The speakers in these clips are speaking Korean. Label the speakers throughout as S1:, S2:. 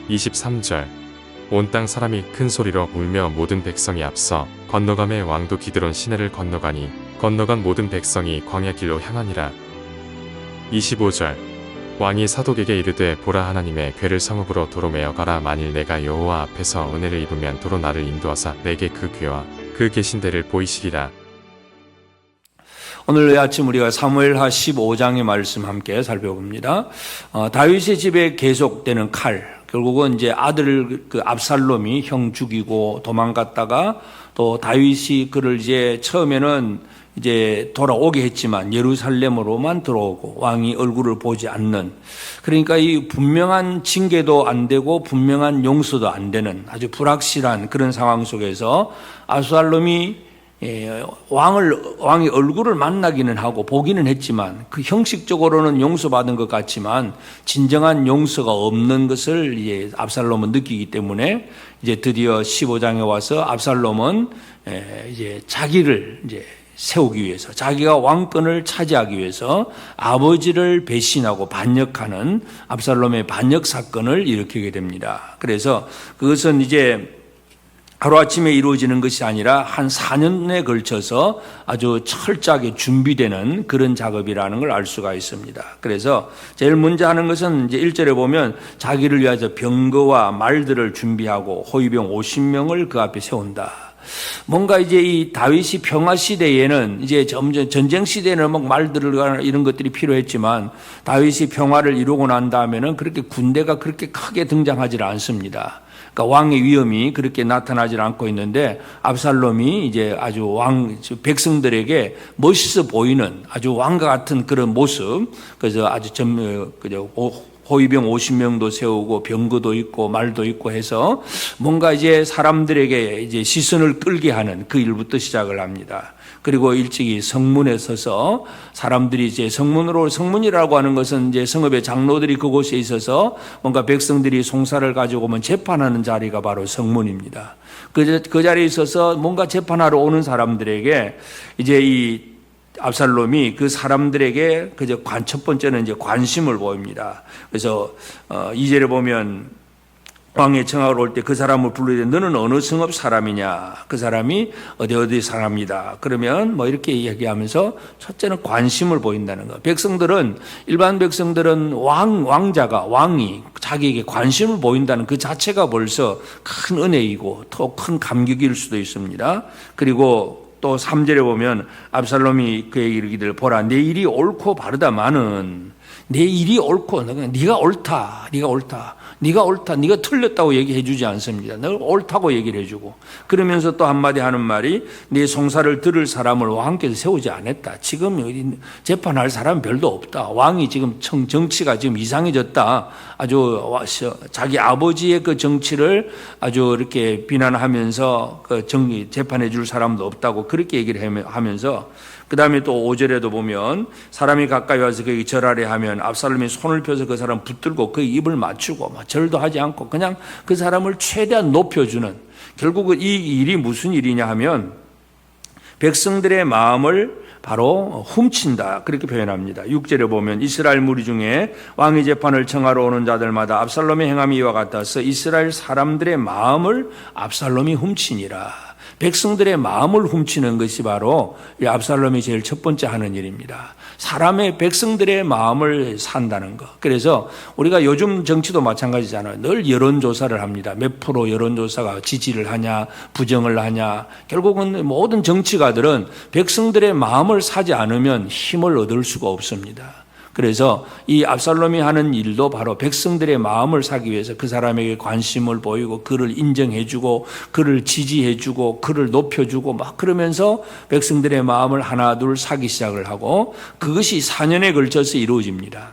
S1: 23절 온 땅 사람이 큰 소리로 울며 모든 백성이 앞서 건너감에 왕도 기드론 시내를 건너가니 건너간 모든 백성이 광야 길로 향하니라. 25절 왕이 사독에게 이르되 보라 하나님의 괴를 성읍으로 도로 메어 가라. 만일 내가 여호와 앞에서 은혜를 입으면 도로 나를 인도하사 내게 그 괴와 그 계신 데를 보이시리라.
S2: 오늘 아침 우리가 사무엘하 15장의 말씀 함께 살펴봅니다. 다윗의 집에 계속되는 칼, 결국은 이제 아들 그 압살롬이 형 죽이고 도망갔다가 또 다윗이 그를 이제 처음에는 이제 돌아오게 했지만 예루살렘으로만 들어오고 왕이 얼굴을 보지 않는, 그러니까 이 분명한 징계도 안 되고 분명한 용서도 안 되는 아주 불확실한 그런 상황 속에서 압살롬이 왕이 얼굴을 만나기는 하고 보기는 했지만 그 형식적으로는 용서받은 것 같지만 진정한 용서가 없는 것을 이제 압살롬은 느끼기 때문에 이제 드디어 15장에 와서 압살롬은 이제 자기를 이제 세우기 위해서, 자기가 왕권을 차지하기 위해서 아버지를 배신하고 반역하는 압살롬의 반역 사건을 일으키게 됩니다. 그래서 그것은 이제 하루아침에 이루어지는 것이 아니라 한 4년에 걸쳐서 아주 철저하게 준비되는 그런 작업이라는 걸 알 수가 있습니다. 그래서 제일 먼저 하는 것은 이제 1절에 보면 자기를 위해서 병거와 말들을 준비하고 호위병 50명을 그 앞에 세운다. 뭔가 이제 이 다윗이 평화 시대에는 이제 점점 전쟁 시대에는 막 말들을 이런 것들이 필요했지만 다윗이 평화를 이루고 난 다음에는 그렇게 군대가 그렇게 크게 등장하지 않습니다. 그러니까 왕의 위험이 그렇게 나타나지 않고 있는데 압살롬이 이제 아주 백성들에게 멋있어 보이는 아주 왕과 같은 그런 모습, 그래서 아주 호위병 50명도 세우고 병거도 있고 말도 있고 해서 뭔가 이제 사람들에게 이제 시선을 끌게 하는 그 일부터 시작을 합니다. 그리고 일찍이 성문에 서서 사람들이 이제 성문이라고 하는 것은 이제 성읍의 장로들이 그곳에 있어서 뭔가 백성들이 송사를 가지고 오면 재판하는 자리가 바로 성문입니다. 그 자리에 있어서 뭔가 재판하러 오는 사람들에게 이제 이 압살롬이 그 사람들에게 첫 번째는 이제 관심을 보입니다. 그래서 2절에 보면 왕의 청하러 올 때 그 사람을 부르되 너는 어느 성읍 사람이냐? 그 사람이 어디 사람이다. 그러면 뭐 이렇게 얘기하면서 첫째는 관심을 보인다는 거. 일반 백성들은 왕이 자기에게 관심을 보인다는 그 자체가 벌써 큰 은혜이고 더 큰 감격일 수도 있습니다. 그리고 또 3절에 보면 압살롬이 그에게 이르기를 보라 내 일이 옳고 바르다마는 내 일이 옳고 네가 옳다. 네가 틀렸다고 얘기해 주지 않습니다. 너 옳다고 얘기를 해주고 그러면서 또 한마디 하는 말이 네 송사를 들을 사람을 왕께서 세우지 않았다. 지금 재판할 사람은 별도 없다. 왕이 지금 정치가 지금 이상해졌다. 아주 자기 아버지의 그 정치를 아주 이렇게 비난하면서 그 재판해 줄 사람도 없다고 그렇게 얘기를 하면서 그 다음에 또 5절에도 보면 사람이 가까이 와서 그에게 절하려 하면 압살롬이 손을 펴서 그 사람 붙들고 그 입을 맞추고 절도 하지 않고 그냥 그 사람을 최대한 높여주는, 결국은 이 일이 무슨 일이냐 하면 백성들의 마음을 바로 훔친다 그렇게 표현합니다. 6절에 보면 이스라엘 무리 중에 왕의 재판을 청하러 오는 자들마다 압살롬의 행함이 이와 같아서 이스라엘 사람들의 마음을 압살롬이 훔치니라. 백성들의 마음을 훔치는 것이 바로 이 압살롬이 제일 첫 번째 하는 일입니다. 백성들의 마음을 산다는 것. 그래서 우리가 요즘 정치도 마찬가지잖아요. 늘 여론조사를 합니다. 몇 프로 여론조사가 지지를 하냐, 부정을 하냐. 결국은 모든 정치가들은 백성들의 마음을 사지 않으면 힘을 얻을 수가 없습니다. 그래서 이 압살롬이 하는 일도 바로 백성들의 마음을 사기 위해서 그 사람에게 관심을 보이고 그를 인정해주고 그를 지지해주고 그를 높여주고 그러면서 백성들의 마음을 하나 둘 사기 시작을 하고 그것이 4년에 걸쳐서 이루어집니다.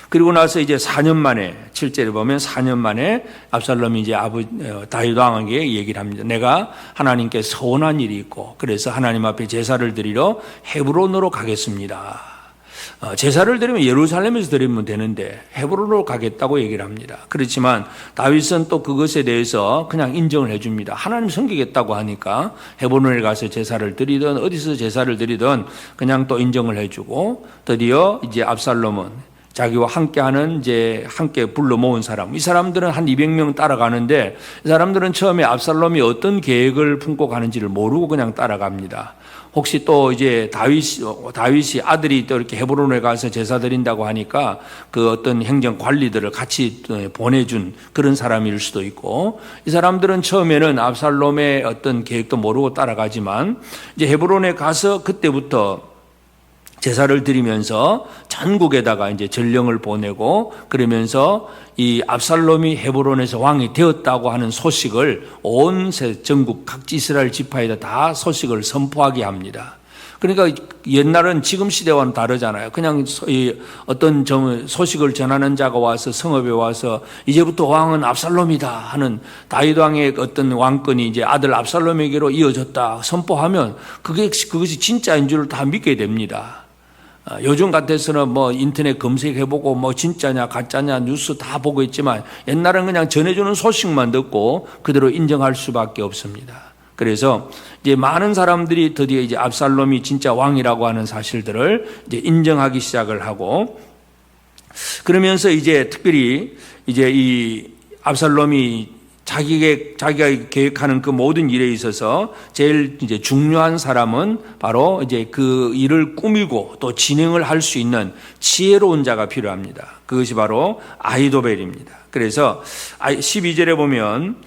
S2: 그리고 나서 이제 4년 만에 7절에 보면 4년 만에 압살롬이 이제 다윗 왕에게 얘기를 합니다. 내가 하나님께 서원한 일이 있고 그래서 하나님 앞에 제사를 드리러 헤브론으로 가겠습니다. 제사를 드리면 예루살렘에서 드리면 되는데 헤브론으로 가겠다고 얘기를 합니다. 그렇지만 다윗은 또 그것에 대해서 그냥 인정을 해줍니다. 하나님 섬기겠다고 하니까 헤브론에 가서 제사를 드리든 어디서 제사를 드리든 그냥 또 인정을 해주고 드디어 이제 압살롬은 자기와 함께하는 이제 함께 불러 모은 사람. 이 사람들은 한 200명 따라가는데 이 사람들은 처음에 압살롬이 어떤 계획을 품고 가는지를 모르고 그냥 따라갑니다. 혹시 또 이제 다윗이 아들이 또 이렇게 헤브론에 가서 제사 드린다고 하니까 그 어떤 행정 관리들을 같이 보내준 그런 사람일 수도 있고, 이 사람들은 처음에는 압살롬의 어떤 계획도 모르고 따라가지만 이제 헤브론에 가서 그때부터 제사를 드리면서 전국에다가 이제 전령을 보내고, 그러면서 이 압살롬이 헤브론에서 왕이 되었다고 하는 소식을 온 전국 각 이스라엘 지파에다 다 소식을 선포하게 합니다. 그러니까 옛날은 지금 시대와는 다르잖아요. 그냥 어떤 소식을 전하는 자가 와서 성읍에 와서 이제부터 왕은 압살롬이다 하는 다윗 왕의 어떤 왕권이 이제 아들 압살롬에게로 이어졌다 선포하면 그것이 진짜인 줄 다 믿게 됩니다. 요즘 같아서는 뭐 인터넷 검색해보고 뭐 진짜냐 가짜냐 뉴스 다 보고 있지만 옛날은 그냥 전해주는 소식만 듣고 그대로 인정할 수밖에 없습니다. 그래서 이제 많은 사람들이 드디어 이제 압살롬이 진짜 왕이라고 하는 사실들을 이제 인정하기 시작을 하고, 그러면서 이제 특별히 이제 이 압살롬이 자기가 계획하는 그 모든 일에 있어서 제일 이제 중요한 사람은 바로 이제 그 일을 꾸미고 또 진행을 할 수 있는 지혜로운 자가 필요합니다. 그것이 바로 아히도벨입니다. 그래서 12절에 보면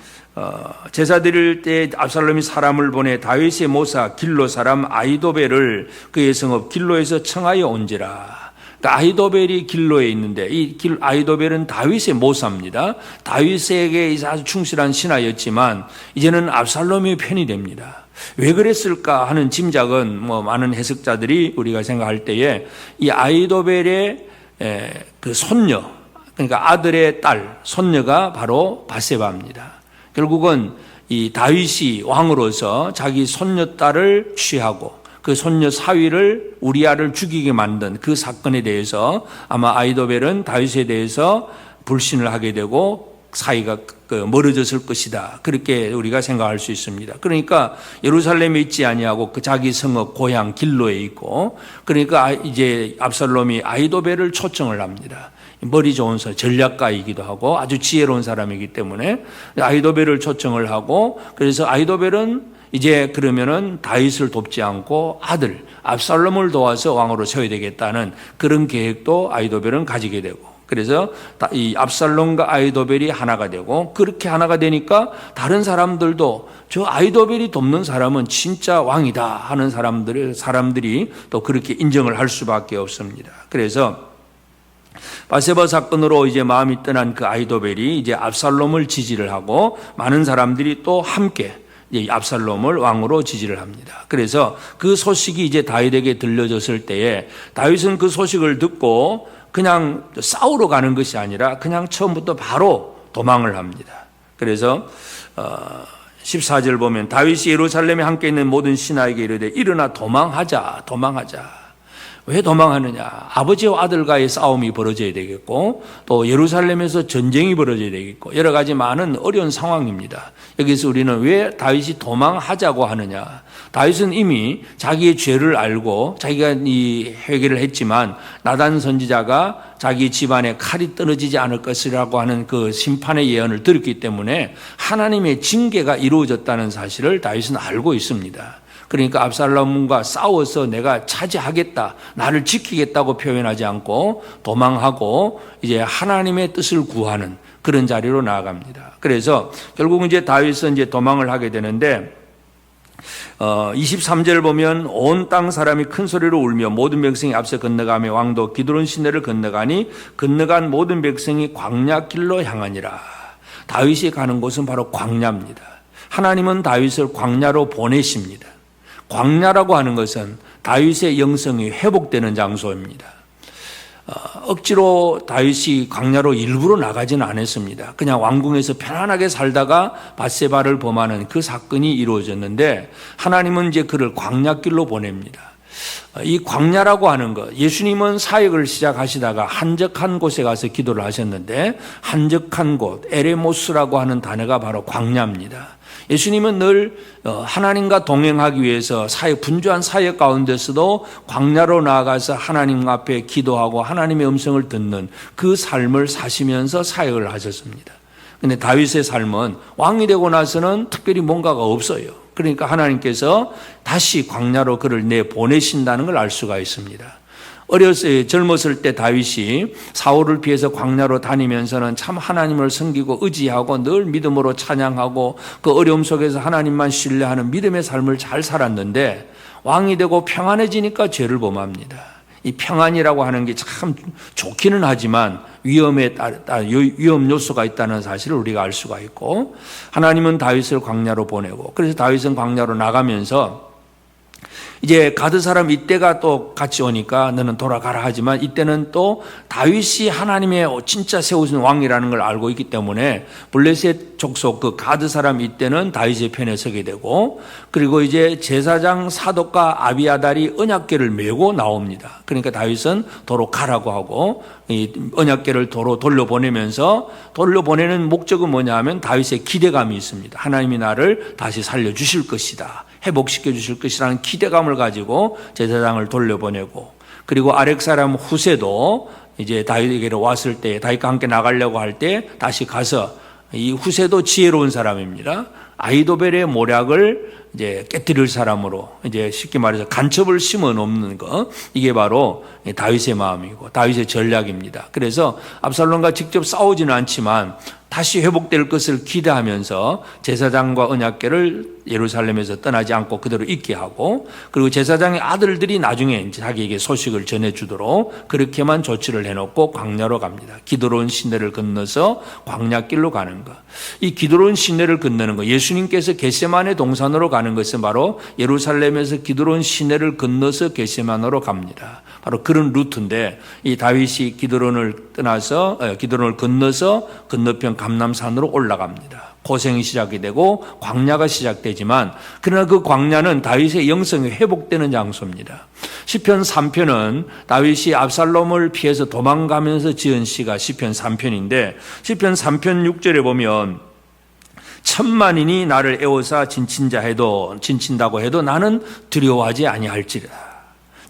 S2: 제사 드릴 때 압살롬이 사람을 보내 다윗의 모사 길로 사람 아히도벨을 그의 성읍 길로에서 청하여 온지라. 아히도벨이 길로에 있는데 이 아히도벨은 다윗의 모사입니다. 다윗에게 아주 충실한 신하였지만 이제는 압살롬의 편이 됩니다. 왜 그랬을까 하는 짐작은 뭐 많은 해석자들이 우리가 생각할 때에 이 아히도벨의 그 손녀, 그러니까 아들의 딸, 손녀가 바로 바세바입니다. 결국은 이 다윗이 왕으로서 자기 손녀 딸을 취하고 그 손녀 사위를 우리아를 죽이게 만든 그 사건에 대해서 아마 아히도벨은 다윗에 대해서 불신을 하게 되고 사이가 멀어졌을 것이다. 그렇게 우리가 생각할 수 있습니다. 그러니까 예루살렘에 있지 아니하고 그 자기 성읍 고향 길로에 있고, 그러니까 이제 압살롬이 아히도벨을 초청을 합니다. 머리 좋은 전략가이기도 하고 아주 지혜로운 사람이기 때문에 아히도벨을 초청을 하고, 그래서 아히도벨은 이제 그러면은 다윗을 돕지 않고 아들 압살롬을 도와서 왕으로 세워야 되겠다는 그런 계획도 아히도벨은 가지게 되고, 그래서 이 압살롬과 아히도벨이 하나가 되고, 그렇게 하나가 되니까 다른 사람들도 저 아히도벨이 돕는 사람은 진짜 왕이다 하는 사람들이 또 그렇게 인정을 할 수밖에 없습니다. 그래서 바세바 사건으로 이제 마음이 떠난 그 아히도벨이 이제 압살롬을 지지를 하고 많은 사람들이 또 함께 압살롬을 왕으로 지지를 합니다. 그래서 그 소식이 이제 다윗에게 들려졌을 때에 다윗은 그 소식을 듣고 그냥 싸우러 가는 것이 아니라 그냥 처음부터 바로 도망을 합니다. 그래서 14절 보면 다윗이 예루살렘에 함께 있는 모든 신하에게 이르되 일어나 도망하자. 왜 도망하느냐? 아버지와 아들과의 싸움이 벌어져야 되겠고 또 예루살렘에서 전쟁이 벌어져야 되겠고 여러 가지 많은 어려운 상황입니다. 여기서 우리는 왜 다윗이 도망하자고 하느냐? 다윗은 이미 자기의 죄를 알고 자기가 이 회개를 했지만 나단 선지자가 자기 집안에 칼이 떨어지지 않을 것이라고 하는 그 심판의 예언을 들었기 때문에 하나님의 징계가 이루어졌다는 사실을 다윗은 알고 있습니다. 그러니까 압살롬과 싸워서 내가 차지하겠다, 나를 지키겠다고 표현하지 않고 도망하고 이제 하나님의 뜻을 구하는 그런 자리로 나아갑니다. 그래서 결국은 이제 다윗은 이제 도망을 하게 되는데 23절 보면 온 땅 사람이 큰 소리로 울며 모든 백성이 앞서 건너가며 왕도 기드론 시내를 건너가니 건너간 모든 백성이 광야 길로 향하니라. 다윗이 가는 곳은 바로 광야입니다. 하나님은 다윗을 광야로 보내십니다. 광야라고 하는 것은 다윗의 영성이 회복되는 장소입니다. 억지로 다윗이 광야로 일부러 나가지는 않았습니다. 그냥 왕궁에서 편안하게 살다가 밧세바를 범하는 그 사건이 이루어졌는데 하나님은 이제 그를 광야길로 보냅니다. 이 광야라고 하는 것, 예수님은 사역을 시작하시다가 한적한 곳에 가서 기도를 하셨는데 한적한 곳, 에레모스라고 하는 단어가 바로 광야입니다. 예수님은 늘 하나님과 동행하기 위해서 분주한 사역 가운데서도 광야로 나아가서 하나님 앞에 기도하고 하나님의 음성을 듣는 그 삶을 사시면서 사역을 하셨습니다. 근데 다윗의 삶은 왕이 되고 나서는 특별히 뭔가가 없어요. 그러니까 하나님께서 다시 광야로 그를 내보내신다는 걸 알 수가 있습니다. 젊었을 때 다윗이 사울을 피해서 광야로 다니면서는 참 하나님을 섬기고 의지하고 늘 믿음으로 찬양하고 그 어려움 속에서 하나님만 신뢰하는 믿음의 삶을 잘 살았는데 왕이 되고 평안해지니까 죄를 범합니다. 이 평안이라고 하는 게 참 좋기는 하지만 위험 요소가 있다는 사실을 우리가 알 수가 있고, 하나님은 다윗을 광야로 보내고, 그래서 다윗은 광야로 나가면서 이제 가드 사람 이때가 또 같이 오니까 너는 돌아가라 하지만 이때는 또 다윗이 하나님의 진짜 세우신 왕이라는 걸 알고 있기 때문에 블레셋 족속 그 가드 사람 이때는 다윗의 편에 서게 되고, 그리고 이제 제사장 사독과 아비아달이 언약궤를 메고 나옵니다. 그러니까 다윗은 도로 가라고 하고 이 언약궤를 도로 돌려보내면서, 돌려보내는 목적은 뭐냐 하면 다윗의 기대감이 있습니다. 하나님이 나를 다시 살려주실 것이다, 회복시켜 주실 것이라는 기대감을 가지고 제사장을 돌려보내고, 그리고 아렉 사람 후세도 이제 다윗에게로 왔을 때, 다윗과 함께 나가려고 할 때 다시 가서, 이 후세도 지혜로운 사람입니다. 아히도벨의 모략을 이제 깨뜨릴 사람으로, 이제 쉽게 말해서 간첩을 심어 놓는 거, 이게 바로 다윗의 마음이고 다윗의 전략입니다. 그래서 압살롬과 직접 싸우지는 않지만 다시 회복될 것을 기대하면서 제사장과 언약궤를 예루살렘에서 떠나지 않고 그대로 있게 하고, 그리고 제사장의 아들들이 나중에 자기에게 소식을 전해주도록 그렇게만 조치를 해놓고 광야로 갑니다. 기드론 시내를 건너서 광야길로 가는 것. 이 기드론 시내를 건너는 것, 예수님께서 겟세마네 동산으로 가는 것은 바로 예루살렘에서 기드론 시내를 건너서 겟세마네로 갑니다. 바로 그런 루트인데, 이 다윗이 기드론을 건너서 건너편 감람산으로 올라갑니다. 고생이 시작이 되고 광야가 시작되지만, 그러나 그 광야는 다윗의 영성이 회복되는 장소입니다. 시편 3편은 다윗이 압살롬을 피해서 도망가면서 지은 시가 시편 3편인데, 시편 3편 6절에 보면 천만인이 나를 에워싸 진친다고 해도 나는 두려워하지 아니할지라.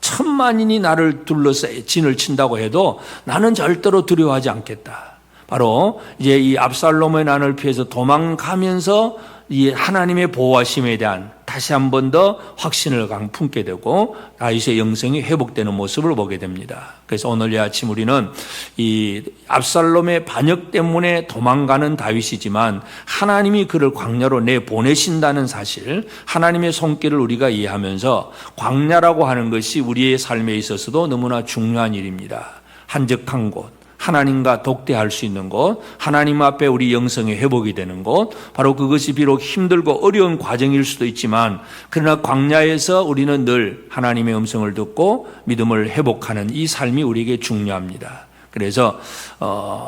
S2: 천만인이 나를 둘러싸 진을 친다고 해도 나는 절대로 두려워하지 않겠다. 바로 이제 이 압살롬의 난을 피해서 도망가면서 이 하나님의 보호하심에 대한 다시 한 번 더 확신을 품게 되고 다윗의 영성이 회복되는 모습을 보게 됩니다. 그래서 오늘 이 아침 우리는 이 압살롬의 반역 때문에 도망가는 다윗이지만 하나님이 그를 광야로 내보내신다는 사실, 하나님의 손길을 우리가 이해하면서 광야라고 하는 것이 우리의 삶에 있어서도 너무나 중요한 일입니다. 한적한 곳, 하나님과 독대할 수 있는 곳, 하나님 앞에 우리 영성이 회복이 되는 곳, 바로 그것이 비록 힘들고 어려운 과정일 수도 있지만, 그러나 광야에서 우리는 늘 하나님의 음성을 듣고 믿음을 회복하는 이 삶이 우리에게 중요합니다. 그래서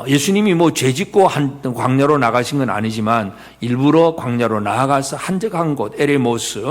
S2: 예수님이 죄짓고 광야로 나가신 건 아니지만 일부러 광야로 나아가서 한적한 곳, 에레모스,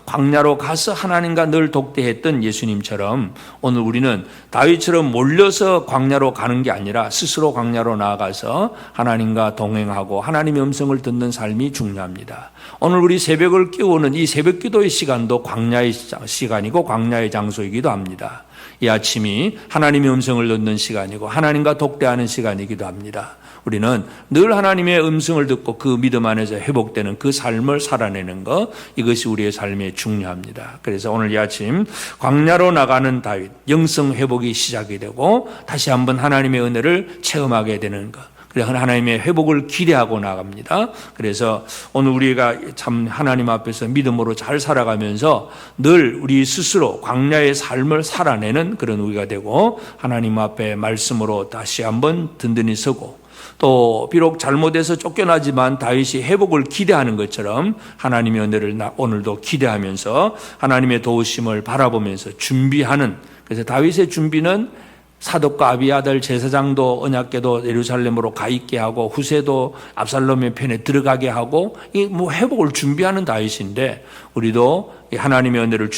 S2: 광야로 가서 하나님과 늘 독대했던 예수님처럼 오늘 우리는 다윗처럼 몰려서 광야로 가는 게 아니라 스스로 광야로 나아가서 하나님과 동행하고 하나님의 음성을 듣는 삶이 중요합니다. 오늘 우리 새벽을 깨우는 이 새벽 기도의 시간도 광야의 시간이고 광야의 장소이기도 합니다. 이 아침이 하나님의 음성을 듣는 시간이고 하나님과 독대하는 시간이기도 합니다. 우리는 늘 하나님의 음성을 듣고 그 믿음 안에서 회복되는 그 삶을 살아내는 것, 이것이 우리의 삶에 중요합니다. 그래서 오늘 이 아침 광야로 나가는 다윗, 영성 회복이 시작이 되고 다시 한번 하나님의 은혜를 체험하게 되는 것, 그래서 하나님의 회복을 기대하고 나갑니다. 그래서 오늘 우리가 참 하나님 앞에서 믿음으로 잘 살아가면서 늘 우리 스스로 광야의 삶을 살아내는 그런 우리가 되고, 하나님 앞에 말씀으로 다시 한번 든든히 서고, 또 비록 잘못해서 쫓겨나지만 다윗이 회복을 기대하는 것처럼 하나님의 은혜를 오늘도 기대하면서 하나님의 도우심을 바라보면서 준비하는, 그래서 다윗의 준비는 사독과 아비아들 제사장도 언약궤도 예루살렘으로 가 있게 하고 후세도 압살롬의 편에 들어가게 하고 이 뭐 회복을 준비하는 다윗인데 우리도 하나님의 은혜를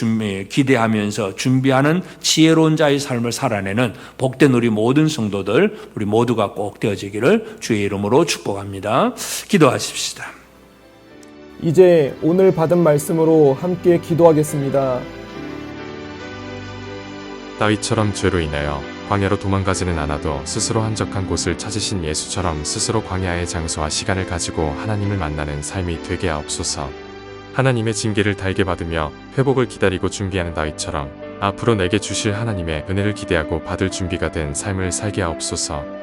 S2: 기대하면서 준비하는 지혜로운 자의 삶을 살아내는 복된 우리 모든 성도들 우리 모두가 꼭 되어지기를 주의 이름으로 축복합니다. 기도하십시다.
S3: 이제 오늘 받은 말씀으로 함께 기도하겠습니다.
S1: 다윗처럼 죄로 인하여 광야로 도망가지는 않아도 스스로 한적한 곳을 찾으신 예수처럼 스스로 광야의 장소와 시간을 가지고 하나님을 만나는 삶이 되게 하옵소서. 하나님의 징계를 달게 받으며 회복을 기다리고 준비하는 다윗처럼 앞으로 내게 주실 하나님의 은혜를 기대하고 받을 준비가 된 삶을 살게 하옵소서.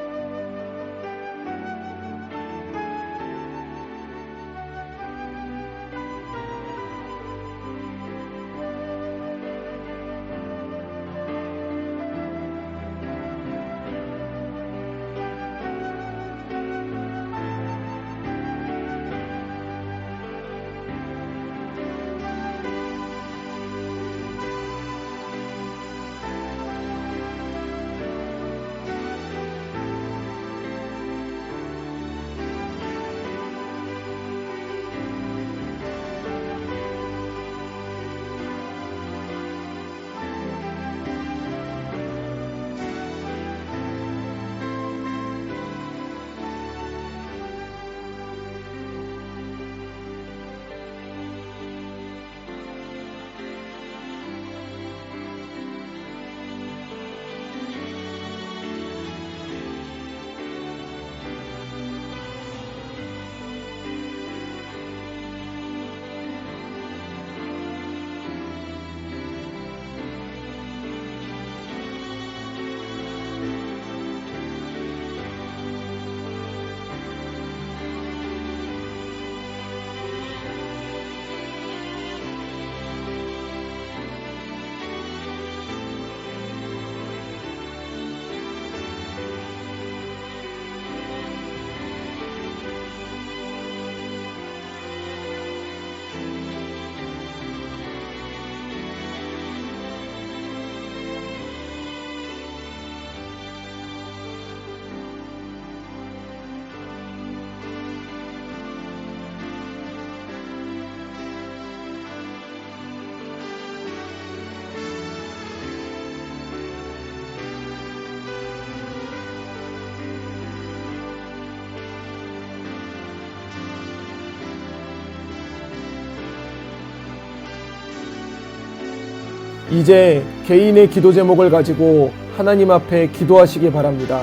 S3: 이제 개인의 기도 제목을 가지고 하나님 앞에 기도하시기 바랍니다.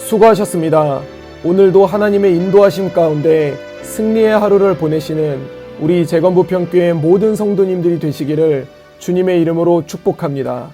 S3: 수고하셨습니다. 오늘도 하나님의 인도하심 가운데 승리의 하루를 보내시는 우리 재건부평교회 모든 성도님들이 되시기를 주님의 이름으로 축복합니다.